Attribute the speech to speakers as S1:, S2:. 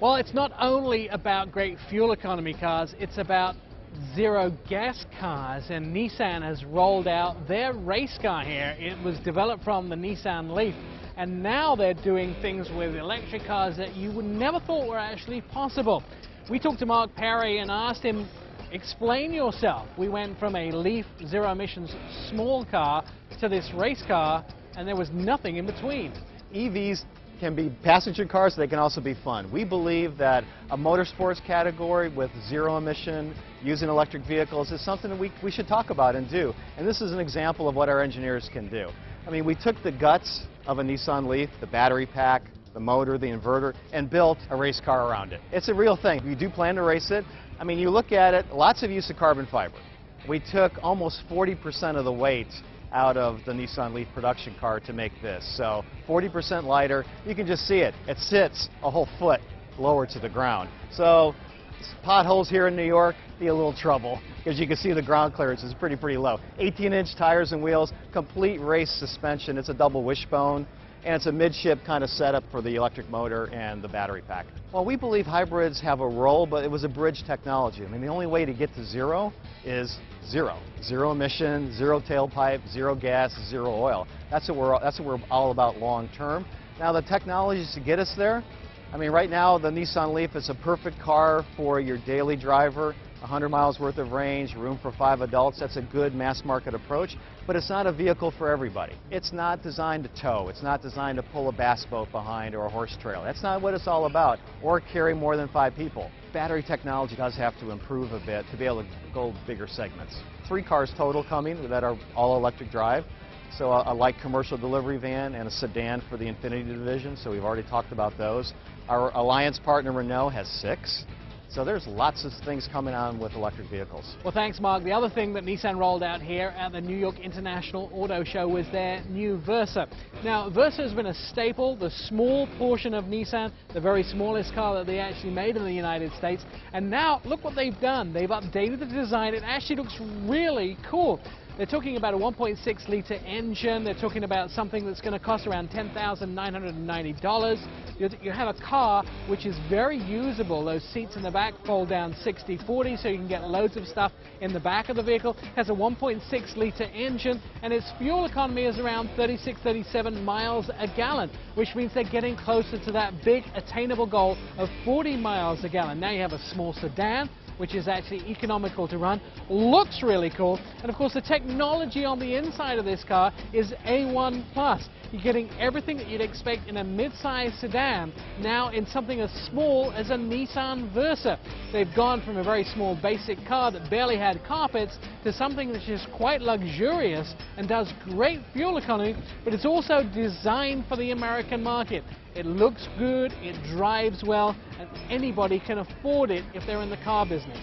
S1: Well, it's not only about great fuel economy cars, it's about zero gas cars, and Nissan has rolled out their race car here. It was developed from the Nissan Leaf, and now they're doing things with electric cars that you would never thought were actually possible. We talked to Mark Perry and asked him, explain yourself. We went from a Leaf zero emissions small car to this race car, and there was nothing in between.
S2: EVs can be passenger cars, they can also be fun. We believe that a motorsports category with zero emission using electric vehicles is something that we should talk about and do. And this is an example of what our engineers can do. I mean, we took the guts of a Nissan Leaf, the battery pack, the motor, the inverter, and built a race car around it. It's a real thing. We do plan to race it. I mean, you look at it, lots of use of carbon fiber. We took almost 40% of the weight out of the Nissan Leaf production car to make this. So 40% lighter. You can just see it. It sits a whole foot lower to the ground. So potholes here in New York, be a little trouble because you can see the ground clearance is pretty low. 18-inch tires and wheels, complete race suspension. It's a double wishbone, and it's a midship kind of setup for the electric motor and the battery pack. Well, we believe hybrids have a role, but it was a bridge technology. I mean, the only way to get to zero is zero. Zero emission, zero tailpipe, zero gas, zero oil. That's what we're all about long term. Now, the technologies to get us there, I mean, right now the Nissan Leaf is a perfect car for your daily driver. 100 miles worth of range, room for 5 adults. That's a good mass market approach, but it's not a vehicle for everybody. It's not designed to tow. It's not designed to pull a bass boat behind or a horse trailer. That's not what it's all about, or carry more than 5 people. Battery technology does have to improve a bit to be able to go bigger segments. 3 cars total coming that are all electric drive. So a light commercial delivery van and a sedan for the Infiniti division, so we've already talked about those. Our alliance partner Renault has 6. So there's lots of things coming on with electric vehicles.
S1: Well, thanks, Mark. The other thing that Nissan rolled out here at the New York International Auto Show was their new Versa. Now, Versa has been a staple, the small portion of Nissan, the very smallest car that they actually made in the United States. And now, look what they've done. They've updated the design. It actually looks really cool. They're talking about a 1.6-liter engine. They're talking about something that's going to cost around $10,990. You have a car which is very usable. Those seats in the back fold down 60/40, so you can get loads of stuff in the back of the vehicle. It has a 1.6-liter engine, and its fuel economy is around 36-37 miles a gallon, which means they're getting closer to that big attainable goal of 40 miles a gallon. Now you have a small sedan, which is actually economical to run, looks really cool, and of course the technology on the inside of this car is A1+. You're getting everything that you'd expect in a mid-size sedan, now in something as small as a Nissan Versa. They've gone from a very small basic car that barely had carpets to something that's just quite luxurious and does great fuel economy, but it's also designed for the American market. It looks good, it drives well, and anybody can afford it if they're in the car business.